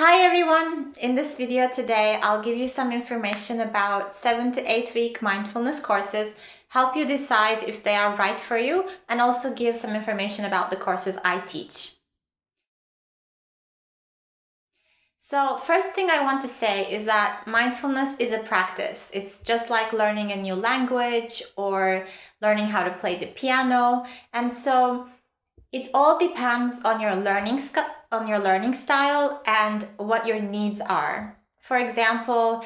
Hi everyone! In this video today, I'll give you some information about 7 to 8 week mindfulness courses, help you decide if they are right for you, and also give some information about the courses I teach. So first thing I want to say is that mindfulness is a practice. It's just like learning a new language or learning how to play the piano. And so it all depends on your learning style and what your needs are. For example,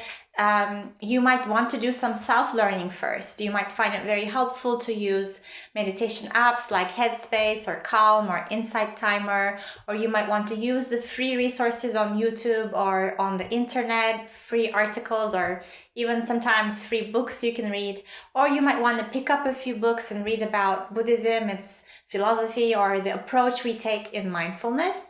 you might want to do some self-learning first. You might find it very helpful to use meditation apps like Headspace or Calm or Insight Timer, or you might want to use the free resources on YouTube or on the internet, free articles or even sometimes free books you can read, or you might want to pick up a few books and read about Buddhism, its philosophy, or the approach we take in mindfulness.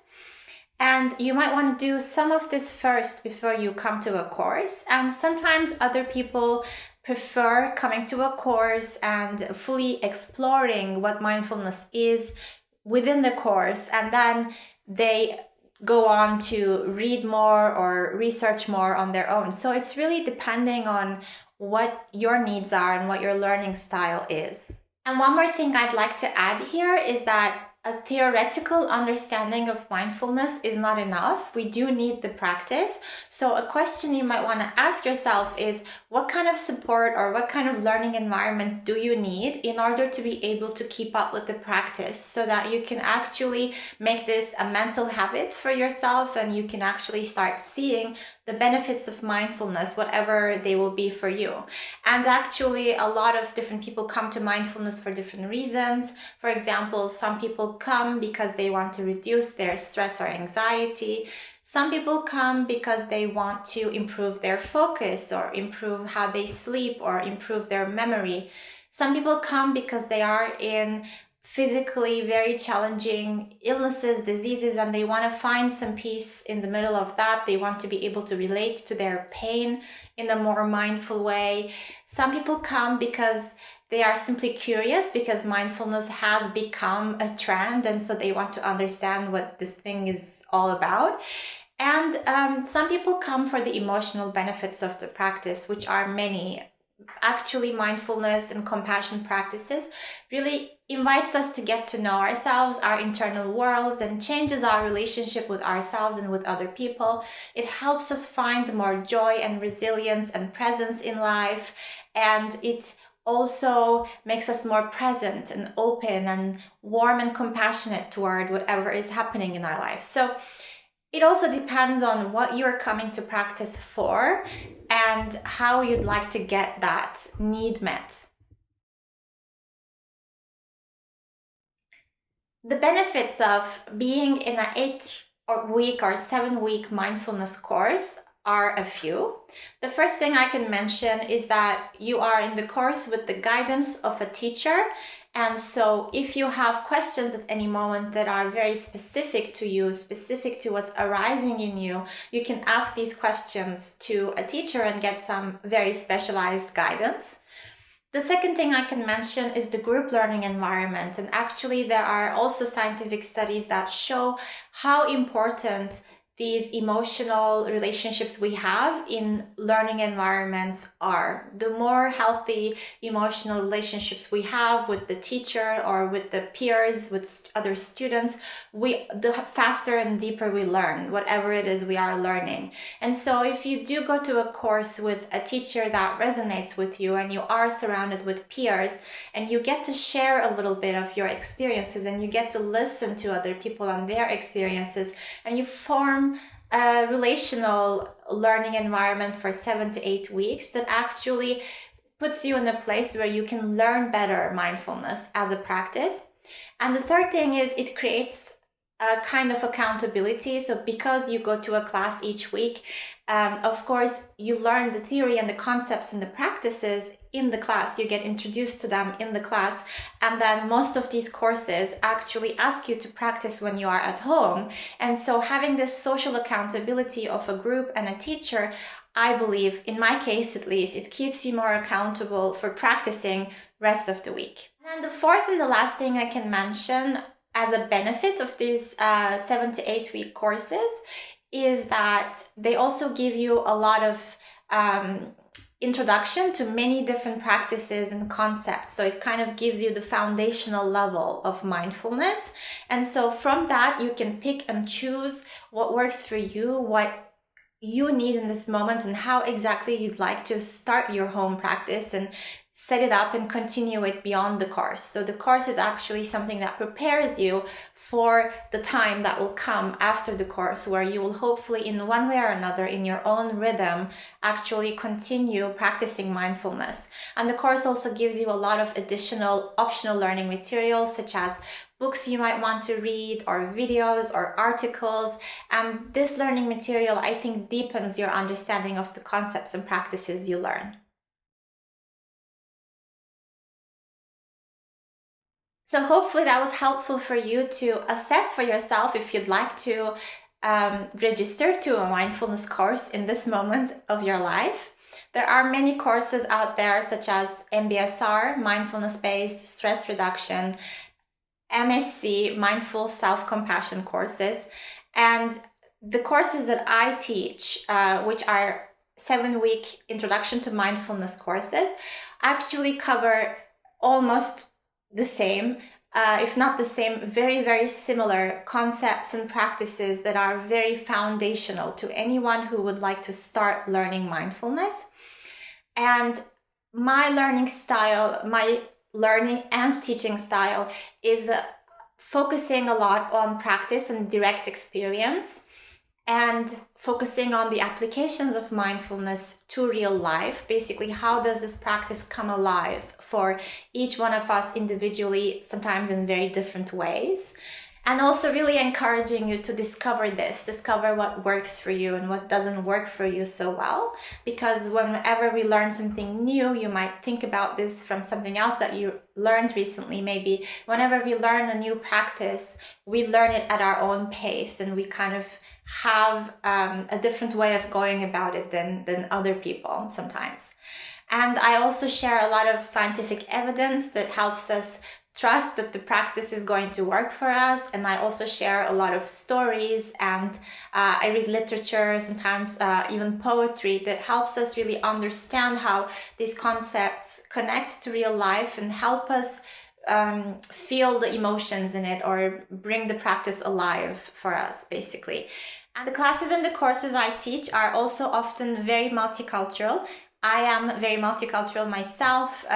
And you might want to do some of this first before you come to a course. And sometimes other people prefer coming to a course and fully exploring what mindfulness is within the course, and then they go on to read more or research more on their own. So it's really depending on what your needs are and what your learning style is. And one more thing I'd like to add here is that a theoretical understanding of mindfulness is not enough. We do need the practice. So a question you might want to ask yourself is, what kind of support or what kind of learning environment do you need in order to be able to keep up with the practice so that you can actually make this a mental habit for yourself and you can actually start seeing the benefits of mindfulness, whatever they will be for you. And actually, a lot of different people come to mindfulness for different reasons. For example, some people come because they want to reduce their stress or anxiety. Some people come because they want to improve their focus or improve how they sleep or improve their memory. Some people come because they are in physically very challenging illnesses, diseases, and they want to find some peace in the middle of that. They want to be able to relate to their pain in a more mindful way. Some people come because they are simply curious because mindfulness has become a trend, and so they want to understand what this thing is all about. And some people come for the emotional benefits of the practice, which are many. Actually, mindfulness and compassion practices really invites us to get to know ourselves, our internal worlds, and changes our relationship with ourselves and with other people. It helps us find more joy and resilience and presence in life, and it also makes us more present and open and warm and compassionate toward whatever is happening in our life. So it also depends on what you're coming to practice for and how you'd like to get that need met. The benefits of being in an 8-week or 7-week mindfulness course are a few. The first thing I can mention is that you are in the course with the guidance of a teacher. And so if you have questions at any moment that are very specific to you, specific to what's arising in you, you can ask these questions to a teacher and get some very specialized guidance. The second thing I can mention is the group learning environment. And actually, there are also scientific studies that show how important these emotional relationships we have in learning environments are. The more healthy emotional relationships we have with the teacher or with the peers, with other students, the faster and deeper we learn, whatever it is we are learning. And so if you do go to a course with a teacher that resonates with you and you are surrounded with peers and you get to share a little bit of your experiences and you get to listen to other people and their experiences and you form a relational learning environment for 7 to 8 weeks that actually puts you in a place where you can learn better mindfulness as a practice. And the third thing is it creates a kind of accountability. So because you go to a class each week, of course, you learn the theory and the concepts and the practices in the class. You get introduced to them in the class. And then most of these courses actually ask you to practice when you are at home. And so having this social accountability of a group and a teacher, I believe, in my case at least, it keeps you more accountable for practicing rest of the week. And the fourth and the last thing I can mention as a benefit of these 7 to 8 week courses is that they also give you a lot of introduction to many different practices and concepts. So it kind of gives you the foundational level of mindfulness. And so from that, you can pick and choose what works for you, what you need in this moment, and how exactly you'd like to start your home practice and set it up and continue it beyond the course. So the course is actually something that prepares you for the time that will come after the course, where you will hopefully in one way or another, in your own rhythm, actually continue practicing mindfulness. And the course also gives you a lot of additional optional learning materials, such as books you might want to read, or videos or articles. And this learning material, I think, deepens your understanding of the concepts and practices you learn. So hopefully that was helpful for you to assess for yourself if you'd like to register to a mindfulness course in this moment of your life. There are many courses out there, such as MBSR, mindfulness-based stress reduction, MSc, mindful self-compassion courses, and the courses that I teach, which are 7-week introduction to mindfulness courses, actually cover almost the same, if not the same, very, very similar concepts and practices that are very foundational to anyone who would like to start learning mindfulness. And my learning style, my learning and teaching style is focusing a lot on practice and direct experience, and focusing on the applications of mindfulness to real life. Basically, how does this practice come alive for each one of us individually, sometimes in very different ways. And also really encouraging you to discover what works for you and what doesn't work for you so well. Because whenever we learn something new, you might think about this from something else that you learned recently. Maybe whenever we learn a new practice, we learn it at our own pace, and we kind of have a different way of going about it than other people sometimes. And I also share a lot of scientific evidence that helps us trust that the practice is going to work for us. And I also share a lot of stories, and I read literature, sometimes even poetry, that helps us really understand how these concepts connect to real life and help us feel the emotions in it, or bring the practice alive for us, basically. And the classes and the courses I teach are also often very multicultural. I am very multicultural myself.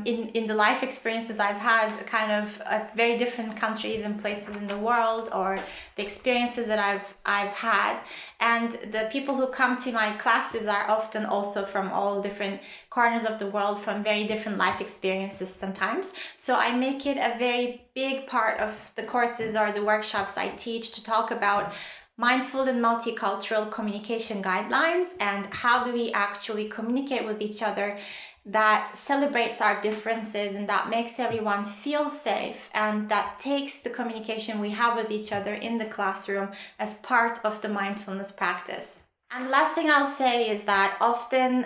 In the life experiences I've had, kind of at very different countries and places in the world, or the experiences that I've had. And the people who come to my classes are often also from all different corners of the world, from very different life experiences sometimes. So I make it a very big part of the courses or the workshops I teach to talk about mindful and multicultural communication guidelines, and how do we actually communicate with each other that celebrates our differences and that makes everyone feel safe, and that takes the communication we have with each other in the classroom as part of the mindfulness practice. And the last thing I'll say is that often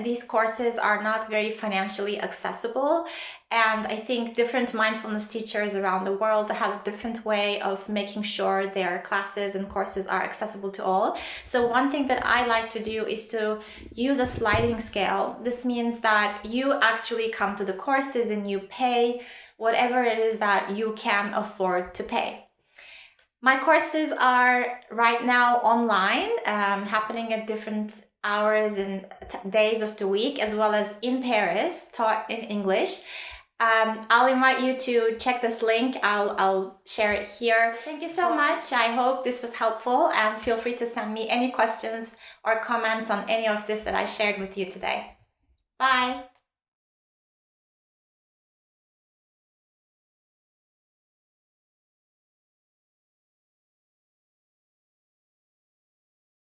these courses are not very financially accessible. And I think different mindfulness teachers around the world have a different way of making sure their classes and courses are accessible to all. So one thing that I like to do is to use a sliding scale. This means that you actually come to the courses and you pay whatever it is that you can afford to pay. My courses are right now online, happening at different hours and days of the week, as well as in Paris, taught in English. I'll invite you to check this link. I'll share it here. Thank you so much. I hope this was helpful, and feel free to send me any questions or comments on any of this that I shared with you today. Bye.